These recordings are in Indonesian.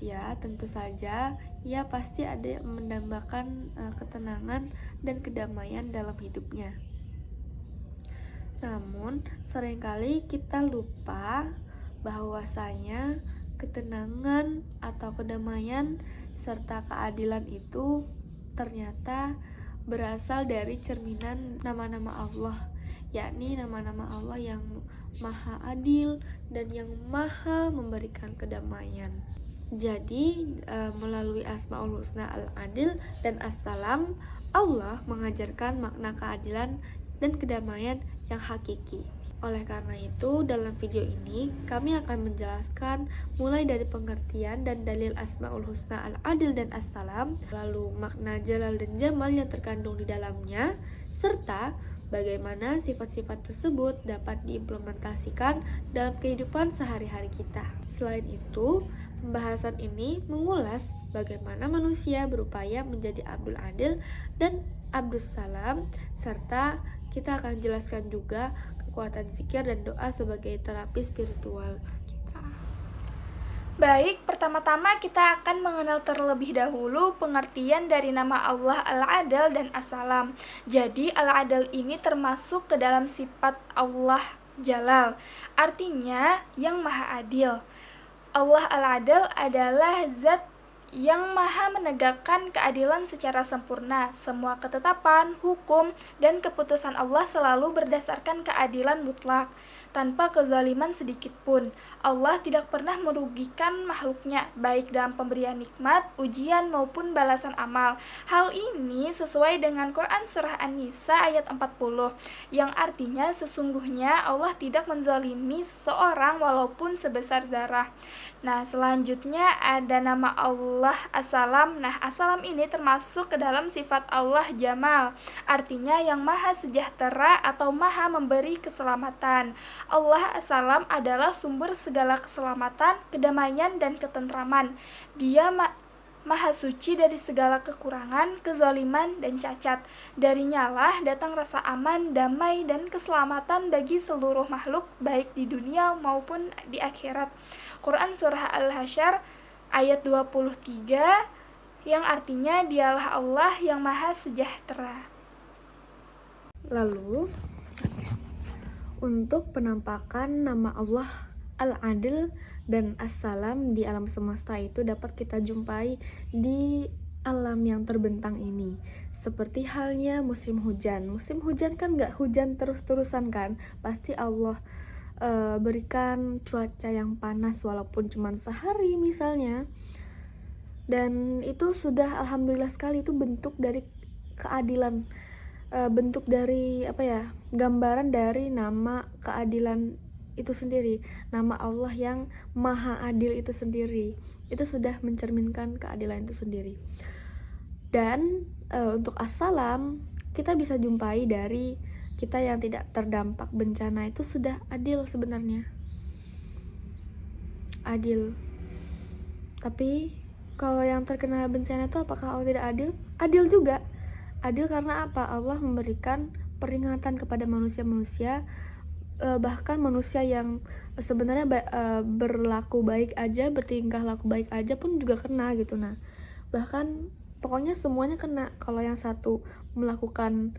manusia, tentu saja ia pasti ada yang mendambakan ketenangan dan kedamaian dalam hidupnya. Namun, seringkali kita lupa bahwasanya ketenangan atau kedamaian serta keadilan itu ternyata berasal dari cerminan nama-nama Allah, yakni nama-nama Allah yang Maha Adil dan yang Maha memberikan kedamaian. Jadi, melalui Asmaul Husna Al-Adil dan As-Salam, Allah mengajarkan makna keadilan dan kedamaian yang hakiki. Oleh karena itu, dalam video ini kami akan menjelaskan mulai dari pengertian dan dalil Asmaul Husna Al-Adil dan As-Salam, lalu makna Jalal dan Jamal yang terkandung di dalamnya, serta bagaimana sifat-sifat tersebut dapat diimplementasikan dalam kehidupan sehari-hari kita. Selain itu, pembahasan ini mengulas bagaimana manusia berupaya menjadi Abdul Adil dan Abdus Salam, serta kita akan jelaskan juga kekuatan zikir dan doa sebagai terapi spiritual kita. Baik, pertama-tama kita akan mengenal terlebih dahulu pengertian dari nama Allah Al-Adil dan As-Salam. Jadi, Al-Adil ini termasuk ke dalam sifat Allah Jalal, artinya yang Maha Adil. Allah Al-Adil adalah zat yang maha menegakkan keadilan secara sempurna. Semua ketetapan, hukum, dan keputusan Allah selalu berdasarkan keadilan mutlak, tanpa kezaliman sedikit pun. Allah tidak pernah merugikan makhluknya, baik dalam pemberian nikmat, ujian, maupun balasan amal. Hal ini sesuai dengan Quran Surah An-Nisa ayat 40, yang artinya sesungguhnya Allah tidak menzalimi seseorang walaupun sebesar zarah. Nah, selanjutnya ada nama Allah As-Salam. Nah, As-Salam ini termasuk ke dalam sifat Allah Jamal, artinya yang maha sejahtera atau maha memberi keselamatan. Allah As-Salam adalah sumber segala keselamatan, kedamaian, dan ketentraman. Dia maha suci dari segala kekurangan, kezaliman, dan cacat. Darinya lah datang rasa aman, damai, dan keselamatan bagi seluruh makhluk, baik di dunia maupun di akhirat. Quran Surah Al-Hasyr ayat 23, yang artinya dialah Allah yang maha sejahtera. Lalu, untuk penampakan nama Allah Al-Adil dan As-Salam di alam semesta itu dapat kita jumpai di alam yang terbentang ini. Seperti halnya musim hujan. Musim hujan kan gak hujan terus-terusan kan? Pasti Allah berikan cuaca yang panas walaupun cuma sehari misalnya. Dan itu sudah alhamdulillah sekali, itu bentuk dari keadilan, bentuk dari gambaran dari nama keadilan itu sendiri, nama Allah yang maha adil itu sendiri. Itu sudah mencerminkan keadilan itu sendiri. Dan untuk As-Salam kita bisa jumpai dari kita yang tidak terdampak bencana, itu sudah adil sebenarnya, adil. Tapi kalau yang terkena bencana itu apakah Allah tidak adil? Adil juga. Adil karena apa? Allah memberikan peringatan kepada manusia-manusia, bahkan manusia yang sebenarnya berlaku baik aja, bertingkah laku baik aja pun juga kena gitu. Nah, bahkan pokoknya semuanya kena. Kalau yang satu melakukan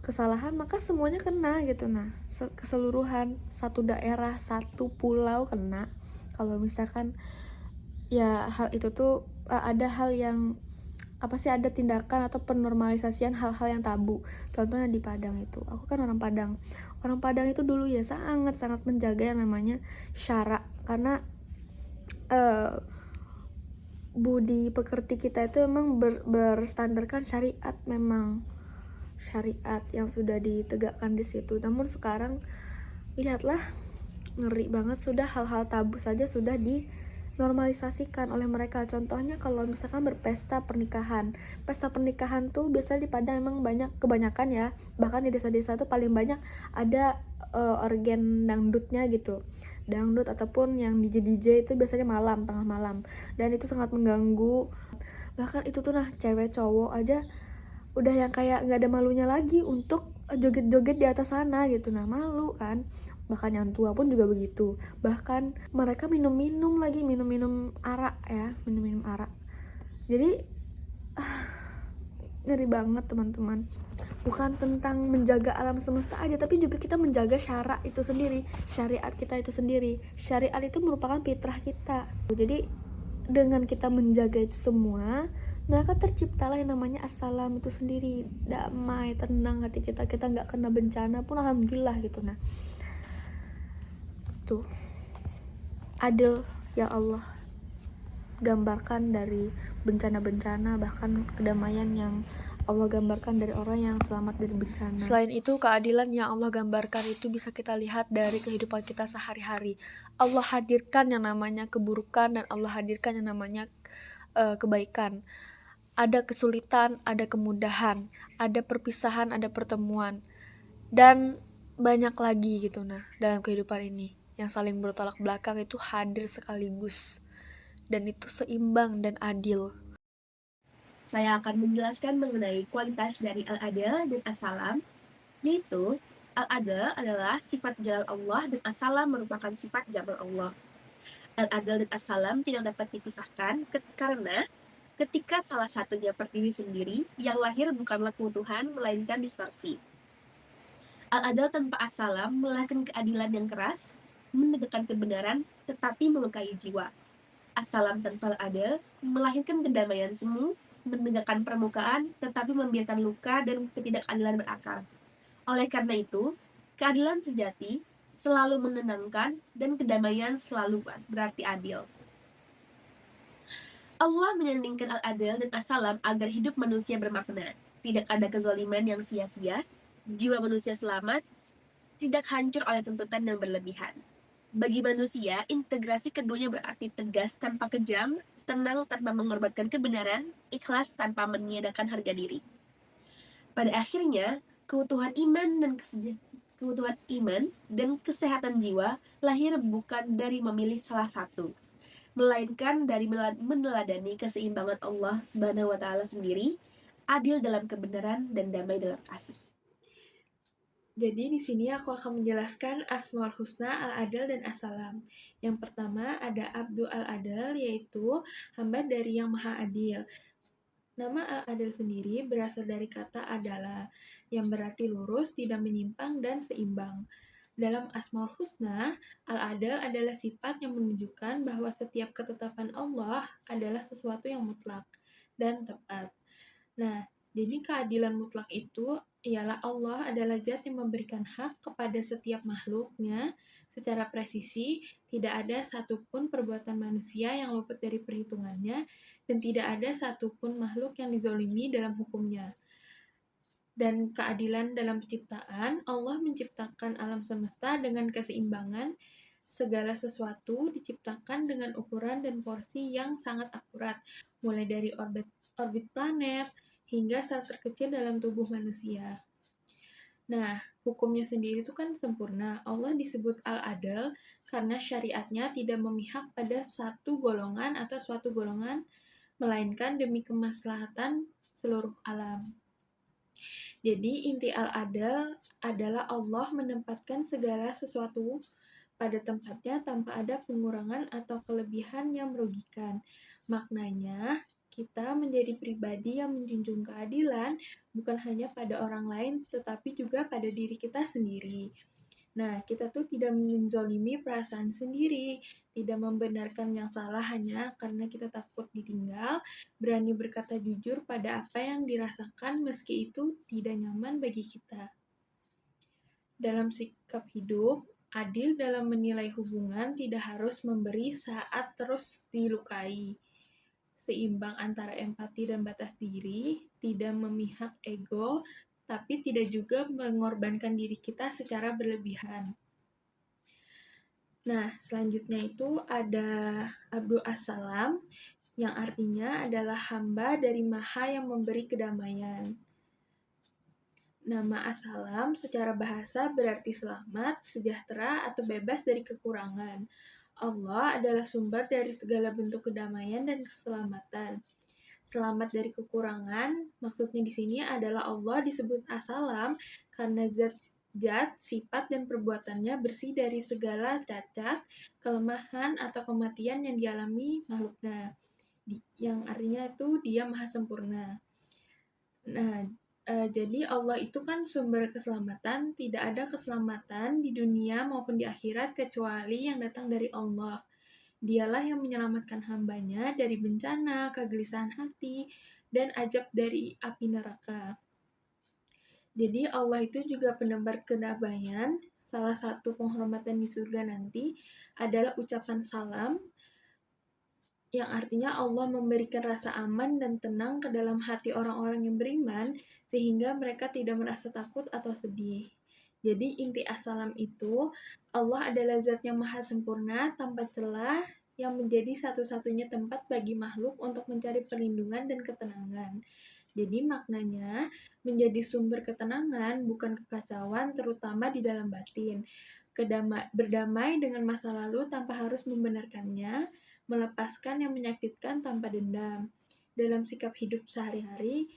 kesalahan maka semuanya kena gitu. Nah, keseluruhan satu daerah, satu pulau kena. Kalau misalkan ya hal itu tuh ada hal yang ada tindakan atau penormalisasian hal-hal yang tabu. Contohnya di Padang itu, aku kan orang Padang itu dulu ya sangat menjaga yang namanya syara, karena budi pekerti kita itu memang berstandarkan syariat, memang syariat yang sudah ditegakkan di situ. Namun sekarang lihatlah, ngeri banget, sudah hal-hal tabu saja sudah dinormalisasikan oleh mereka. Contohnya kalau misalkan berpesta pernikahan tuh biasanya di Padang emang kebanyakan ya, bahkan di desa-desa tuh paling banyak ada organ dangdutnya gitu, dangdut ataupun yang DJ itu biasanya tengah malam, dan itu sangat mengganggu. Bahkan itu tuh cewek cowok aja udah yang kayak nggak ada malunya lagi untuk joget-joget di atas sana gitu. Nah, malu kan, bahkan yang tua pun juga begitu. Bahkan mereka minum-minum arak ya, minum-minum arak. Jadi ngeri banget teman-teman. Bukan tentang menjaga alam semesta aja, tapi juga kita menjaga syara itu sendiri, syariat kita itu sendiri. Syariat itu merupakan fitrah kita. Jadi dengan kita menjaga itu semua, maka terciptalah yang namanya assalam itu sendiri, damai, tenang hati kita nggak kena bencana pun alhamdulillah gitu. Nah tuh adil ya Allah gambarkan dari bencana-bencana, bahkan kedamaian yang Allah gambarkan dari orang yang selamat dari bencana. Selain itu, keadilan yang Allah gambarkan itu bisa kita lihat dari kehidupan kita sehari-hari. Allah hadirkan yang namanya keburukan dan Allah hadirkan yang namanya kebaikan. Ada kesulitan, ada kemudahan, ada perpisahan, ada pertemuan, dan banyak lagi gitu. Nah, dalam kehidupan ini yang saling bertolak belakang itu hadir sekaligus, dan itu seimbang dan adil. Saya akan menjelaskan mengenai kualitas dari Al-Adl dan As-Salam, yaitu Al-Adl adalah sifat jalal Allah dan As-Salam merupakan sifat jamal Allah. Al-Adl dan As-Salam tidak dapat dipisahkan karena ketika salah satunya berdiri sendiri, yang lahir bukanlah keutuhan melainkan distorsi. Al-Adl tanpa As-Salam melahirkan keadilan yang keras, menegakkan kebenaran, tetapi melukai jiwa. As-Salam tanpa Al-Adl melahirkan kedamaian semu, menegakkan permukaan, tetapi membiarkan luka dan ketidakadilan berakar. Oleh karena itu, keadilan sejati selalu menenangkan dan kedamaian selalu berarti adil. Allah menandingkan Al-Adl dan As-Salam agar hidup manusia bermakna. Tidak ada kezaliman yang sia-sia, jiwa manusia selamat, tidak hancur oleh tuntutan yang berlebihan. Bagi manusia, integrasi keduanya berarti tegas tanpa kejam, tenang tanpa mengorbankan kebenaran, ikhlas tanpa meniadakan harga diri. Pada akhirnya, keutuhan iman dan kesehatan jiwa lahir bukan dari memilih salah satu, melainkan dari meneladani keseimbangan Allah Subhanahu wa Ta'ala sendiri, adil dalam kebenaran dan damai dalam kasih. Jadi di sini aku akan menjelaskan Asmaul Husna, Al-Adl, dan As-Salam. Yang pertama ada Abdu Al-Adl, yaitu hamba dari yang Maha Adil. Nama Al-Adl sendiri berasal dari kata adalah, yang berarti lurus, tidak menyimpang, dan seimbang. Dalam Asmaul Husna, Al-Adl adalah sifat yang menunjukkan bahwa setiap ketetapan Allah adalah sesuatu yang mutlak dan tepat. Nah, jadi keadilan mutlak itu ialah Allah adalah zat yang memberikan hak kepada setiap makhluknya secara presisi, tidak ada satupun perbuatan manusia yang luput dari perhitungannya, dan tidak ada satupun makhluk yang dizolimi dalam hukumnya. Dan keadilan dalam penciptaan, Allah menciptakan alam semesta dengan keseimbangan, segala sesuatu diciptakan dengan ukuran dan porsi yang sangat akurat, mulai dari orbit planet, hingga sel terkecil dalam tubuh manusia. Nah, hukumnya sendiri itu kan sempurna. Allah disebut Al-Adl karena syariatnya tidak memihak pada satu golongan atau suatu golongan, melainkan demi kemaslahatan seluruh alam. Jadi, inti Al-Adl adalah Allah menempatkan segala sesuatu pada tempatnya tanpa ada pengurangan atau kelebihan yang merugikan. Maknanya, kita menjadi pribadi yang menjunjung keadilan bukan hanya pada orang lain, tetapi juga pada diri kita sendiri. Nah, kita tuh tidak menzolimi perasaan sendiri, tidak membenarkan yang salah hanya karena kita takut ditinggal, berani berkata jujur pada apa yang dirasakan meski itu tidak nyaman bagi kita. Dalam sikap hidup, adil dalam menilai hubungan tidak harus memberi saat terus dilukai. Seimbang antara empati dan batas diri, tidak memihak ego, tapi tidak juga mengorbankan diri kita secara berlebihan. Nah, selanjutnya itu ada Abdu As-Salam, yang artinya adalah hamba dari Maha yang memberi kedamaian. Nama As-Salam secara bahasa berarti selamat, sejahtera, atau bebas dari kekurangan. Allah adalah sumber dari segala bentuk kedamaian dan keselamatan. Selamat dari kekurangan, maksudnya di sini adalah Allah disebut As-Salam karena zat zat, sifat, dan perbuatannya bersih dari segala cacat, kelemahan, atau kematian yang dialami makhluknya. Yang artinya itu dia maha sempurna. Nah, jadi Allah itu kan sumber keselamatan, tidak ada keselamatan di dunia maupun di akhirat kecuali yang datang dari Allah. Dialah yang menyelamatkan hambanya dari bencana, kegelisahan hati, dan ajab dari api neraka. Jadi Allah itu juga penebar kedamaian. Salah satu penghormatan di surga nanti adalah ucapan salam, yang artinya Allah memberikan rasa aman dan tenang ke dalam hati orang-orang yang beriman, sehingga mereka tidak merasa takut atau sedih. Jadi inti assalam itu, Allah adalah zat yang maha sempurna, tanpa celah, yang menjadi satu-satunya tempat bagi makhluk untuk mencari perlindungan dan ketenangan. Jadi maknanya, menjadi sumber ketenangan, bukan kekacauan, terutama di dalam batin. Berdamai dengan masa lalu tanpa harus membenarkannya, melepaskan yang menyakitkan tanpa dendam. Dalam sikap hidup sehari-hari,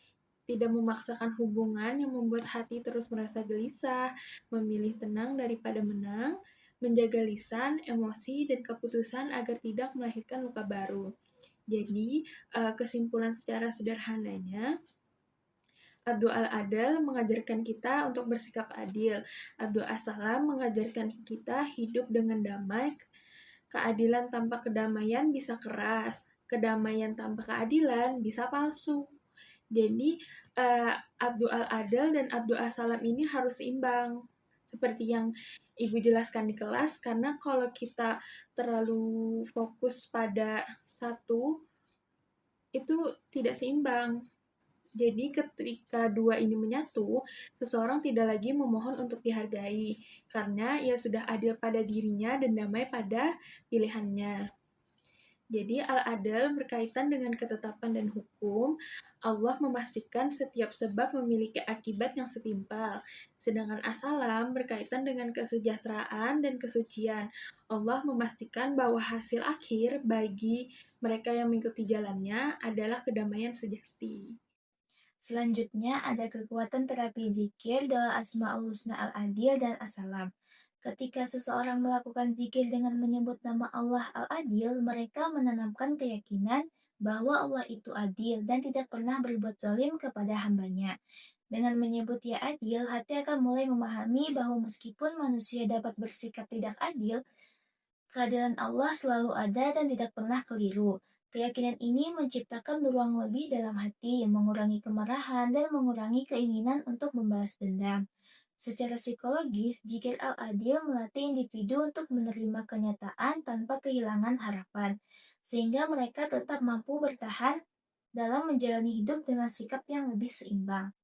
tidak memaksakan hubungan yang membuat hati terus merasa gelisah, memilih tenang daripada menang, menjaga lisan, emosi, dan keputusan agar tidak melahirkan luka baru. Jadi, kesimpulan secara sederhananya, Abdul Al-Adal mengajarkan kita untuk bersikap adil. Abdul As-Salam mengajarkan kita hidup dengan damai. Keadilan tanpa kedamaian bisa keras. Kedamaian tanpa keadilan bisa palsu. Jadi, Abdul Al-Adal dan Abdul As-Salam ini harus seimbang. Seperti yang Ibu jelaskan di kelas, karena kalau kita terlalu fokus pada satu, itu tidak seimbang. Jadi ketika dua ini menyatu, seseorang tidak lagi memohon untuk dihargai, karena ia sudah adil pada dirinya dan damai pada pilihannya. Jadi al-adal berkaitan dengan ketetapan dan hukum. Allah memastikan setiap sebab memiliki akibat yang setimpal. Sedangkan as-salam berkaitan dengan kesejahteraan dan kesucian. Allah memastikan bahwa hasil akhir bagi mereka yang mengikuti jalannya adalah kedamaian sejati. Selanjutnya ada kekuatan terapi zikir, doa Asmaul Husna Al-Adil dan As-Salam. Ketika seseorang melakukan zikir dengan menyebut nama Allah Al-Adil, mereka menanamkan keyakinan bahwa Allah itu adil dan tidak pernah berbuat zalim kepada hambanya. Dengan menyebut ya adil, hati akan mulai memahami bahwa meskipun manusia dapat bersikap tidak adil, keadilan Allah selalu ada dan tidak pernah keliru. Keyakinan ini menciptakan ruang lebih dalam hati, mengurangi kemarahan, dan mengurangi keinginan untuk membalas dendam. Secara psikologis, zikir al-adil melatih individu untuk menerima kenyataan tanpa kehilangan harapan, sehingga mereka tetap mampu bertahan dalam menjalani hidup dengan sikap yang lebih seimbang.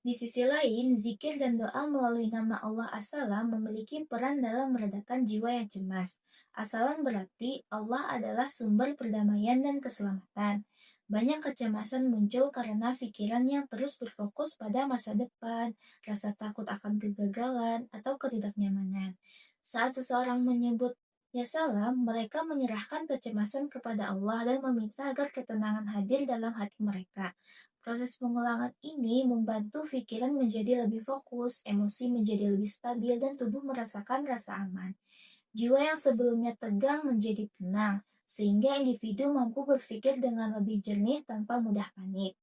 Di sisi lain, zikir dan doa melalui nama Allah As-Salam memiliki peran dalam meredakan jiwa yang cemas. As-Salam berarti Allah adalah sumber perdamaian dan keselamatan. Banyak kecemasan muncul karena pikiran yang terus berfokus pada masa depan, rasa takut akan kegagalan, atau ketidaknyamanan. Saat seseorang menyebut Ya Salam, mereka menyerahkan kecemasan kepada Allah dan meminta agar ketenangan hadir dalam hati mereka. Proses pengulangan ini membantu pikiran menjadi lebih fokus, emosi menjadi lebih stabil, dan tubuh merasakan rasa aman. Jiwa yang sebelumnya tegang menjadi tenang, sehingga individu mampu berpikir dengan lebih jernih tanpa mudah panik.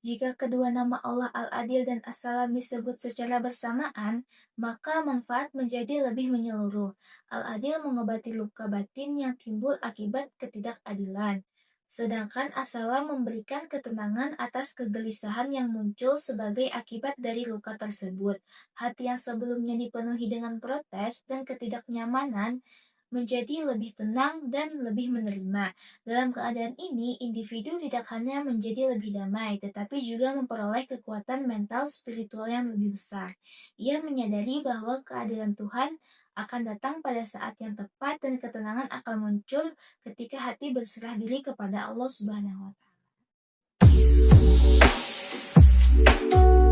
Jika kedua nama Allah Al-Adil dan As-Salam disebut secara bersamaan, maka manfaat menjadi lebih menyeluruh. Al-Adil mengobati luka batin yang timbul akibat ketidakadilan. Sedangkan As-Salam memberikan ketenangan atas kegelisahan yang muncul sebagai akibat dari luka tersebut. Hati yang sebelumnya dipenuhi dengan protes dan ketidaknyamanan menjadi lebih tenang dan lebih menerima. Dalam keadaan ini, individu tidak hanya menjadi lebih damai, tetapi juga memperoleh kekuatan mental spiritual yang lebih besar. Ia menyadari bahwa keadilan Tuhan akan datang pada saat yang tepat dan ketenangan akan muncul ketika hati berserah diri kepada Allah Subhanahu wa Ta'ala.